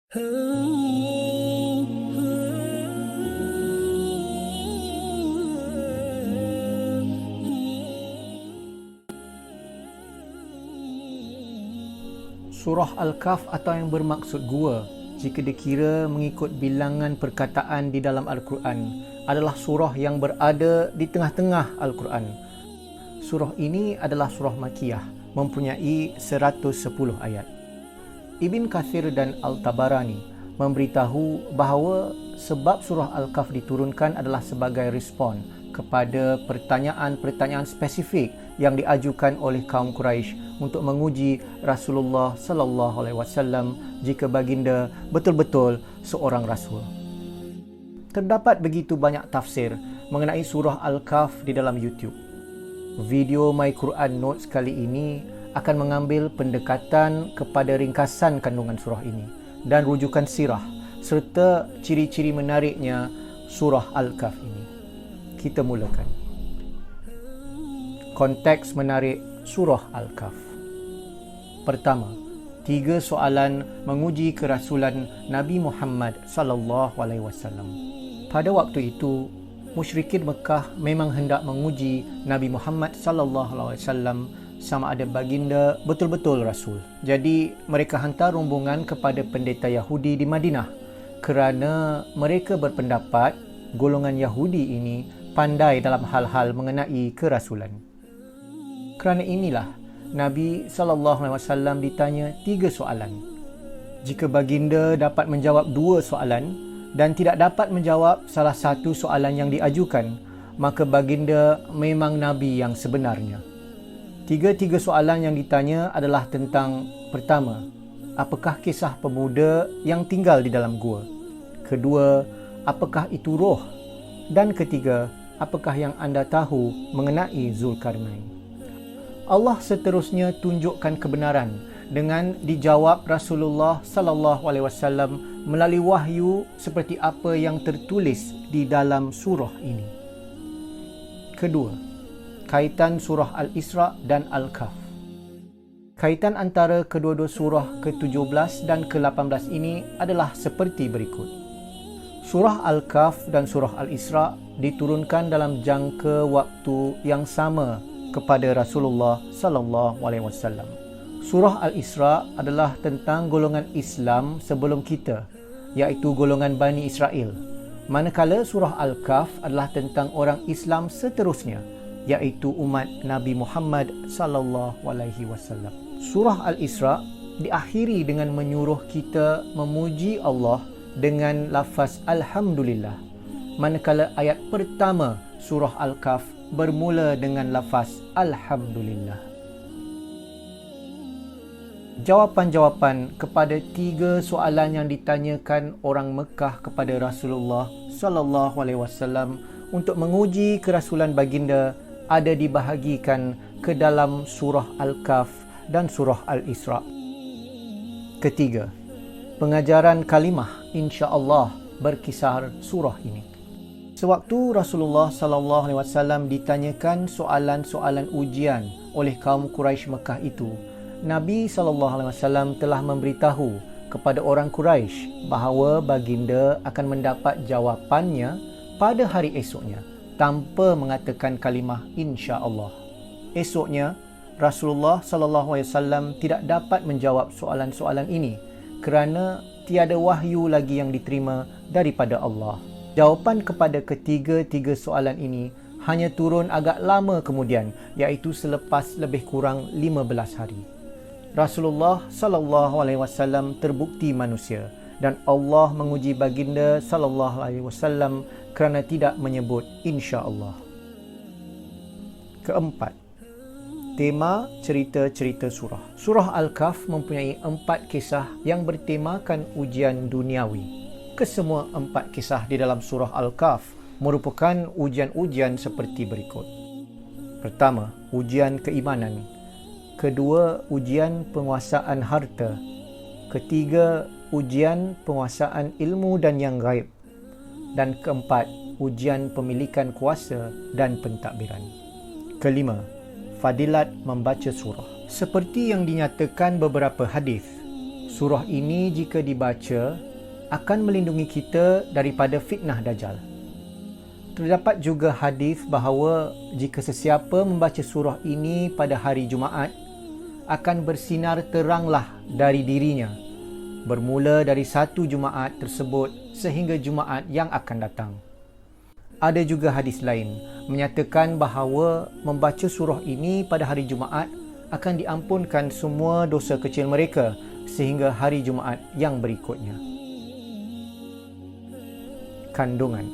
Surah Al-Kahf atau yang bermaksud gua, jika dikira mengikut bilangan perkataan di dalam Al-Quran, adalah surah yang berada di tengah-tengah Al-Quran. Surah ini adalah surah Makkiyah, mempunyai 110 ayat. Ibn Kathir dan Al-Tabarani memberitahu bahawa sebab surah Al-Kahf diturunkan adalah sebagai respon kepada pertanyaan-pertanyaan spesifik yang diajukan oleh kaum Quraisy untuk menguji Rasulullah sallallahu alaihi wasallam jika baginda betul-betul seorang rasul. Terdapat begitu banyak tafsir mengenai surah Al-Kahf di dalam YouTube. Video My Quran Notes kali ini akan mengambil pendekatan kepada ringkasan kandungan surah ini dan rujukan sirah serta ciri-ciri menariknya surah Al-Kahf ini. Kita mulakan. Konteks menarik surah Al-Kahf. Pertama, 3 soalan menguji kerasulan Nabi Muhammad sallallahu alaihi wasallam. Pada waktu itu, musyrikin Mekah memang hendak menguji Nabi Muhammad sallallahu alaihi wasallam sama ada baginda betul-betul rasul. Jadi, mereka hantar rombongan kepada pendeta Yahudi di Madinah kerana mereka berpendapat golongan Yahudi ini pandai dalam hal-hal mengenai kerasulan. Kerana inilah Nabi SAW ditanya 3 soalan. Jika baginda dapat menjawab 2 soalan dan tidak dapat menjawab salah satu soalan yang diajukan, maka baginda memang Nabi yang sebenarnya. 3 soalan yang ditanya adalah tentang: pertama, apakah kisah pemuda yang tinggal di dalam gua? Kedua, apakah itu roh? Dan ketiga, apakah yang anda tahu mengenai Zulkarnain? Allah seterusnya tunjukkan kebenaran dengan dijawab Rasulullah sallallahu alaihi wasallam melalui wahyu seperti apa yang tertulis di dalam surah ini. Kedua, kaitan surah Al-Isra dan Al-Kahf. Kaitan antara kedua-dua surah ke-17 dan ke-18 ini adalah seperti berikut. Surah Al-Kahf dan surah Al-Isra diturunkan dalam jangka waktu yang sama kepada Rasulullah sallallahu alaihi wasallam. Surah Al-Isra adalah tentang golongan Islam sebelum kita, iaitu golongan Bani Israel. Manakala surah Al-Kahf adalah tentang orang Islam seterusnya, iaitu umat Nabi Muhammad sallallahu alaihi wasallam. Surah Al-Isra diakhiri dengan menyuruh kita memuji Allah dengan lafaz Alhamdulillah. Manakala ayat pertama surah Al-Kahf bermula dengan lafaz Alhamdulillah. Jawapan-jawapan kepada 3 soalan yang ditanyakan orang Mekah kepada Rasulullah sallallahu alaihi wasallam untuk menguji kerasulan baginda ada dibahagikan ke dalam surah Al-Kahf dan surah Al-Isra. Ketiga, pengajaran kalimah insya-Allah berkisar surah ini. Sewaktu Rasulullah sallallahu alaihi wasallam ditanyakan soalan-soalan ujian oleh kaum Quraisy Mekah itu, Nabi sallallahu alaihi wasallam telah memberitahu kepada orang Quraisy bahawa baginda akan mendapat jawapannya pada hari esoknya tanpa mengatakan kalimah insya-Allah. Esoknya, Rasulullah sallallahu alaihi wasallam tidak dapat menjawab soalan-soalan ini kerana tiada wahyu lagi yang diterima daripada Allah. Jawapan kepada ketiga-tiga soalan ini hanya turun agak lama kemudian, iaitu selepas lebih kurang 15 hari. Rasulullah sallallahu alaihi wasallam terbukti manusia dan Allah menguji baginda sallallahu alaihi wasallam kerana tidak menyebut insya-Allah. Keempat, tema cerita-cerita surah. Surah Al-Kahf mempunyai 4 kisah yang bertemakan ujian duniawi. Kesemua 4 kisah di dalam surah Al-Kahf merupakan ujian-ujian seperti berikut. Pertama, ujian keimanan. Kedua, ujian penguasaan harta. Ketiga, ujian penguasaan ilmu dan yang gaib. Dan keempat, ujian pemilikan kuasa dan pentadbiran. Kelima, fadilat membaca surah. Seperti yang dinyatakan beberapa hadis, Surah ini jika dibaca akan melindungi kita daripada fitnah Dajjal. Terdapat juga hadis bahawa jika sesiapa membaca surah ini pada hari Jumaat, akan bersinar teranglah dari dirinya, bermula dari satu Jumaat tersebut sehingga Jumaat yang akan datang. Ada juga hadis lain menyatakan bahawa membaca surah ini pada hari Jumaat akan diampunkan semua dosa kecil mereka sehingga hari Jumaat yang berikutnya. Kandungan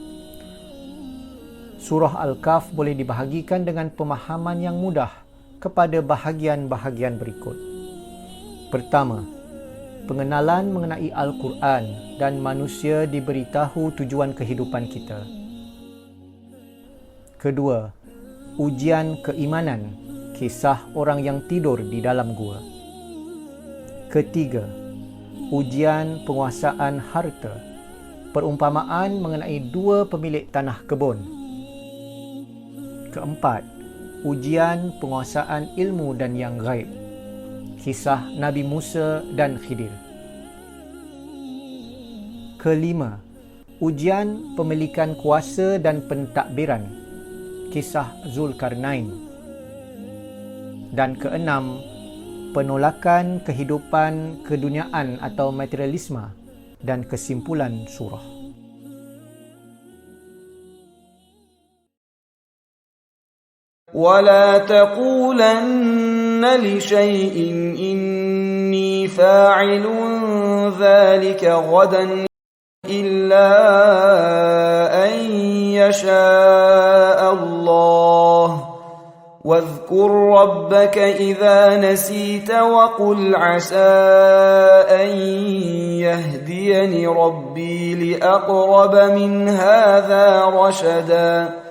Surah Al-Kahf boleh dibahagikan dengan pemahaman yang mudah kepada bahagian-bahagian berikut. Pertama, pengenalan mengenai Al-Quran dan manusia diberitahu tujuan kehidupan kita. Kedua, ujian keimanan, kisah orang yang tidur di dalam gua. Ketiga, ujian penguasaan harta, perumpamaan mengenai dua pemilik tanah kebun. Keempat, ujian penguasaan ilmu dan yang gaib, kisah Nabi Musa dan Khidir. Kelima, ujian pemilikan kuasa dan pentadbiran, kisah Zulkarnain. Dan keenam, penolakan kehidupan keduniaan atau materialisme dan kesimpulan surah. ولا تقولن لشيء إني فاعل ذلك غدا إلا أن يشاء الله واذكر ربك إذا نسيت وقل عسى أن يهديني ربي لأقرب من هذا رشدا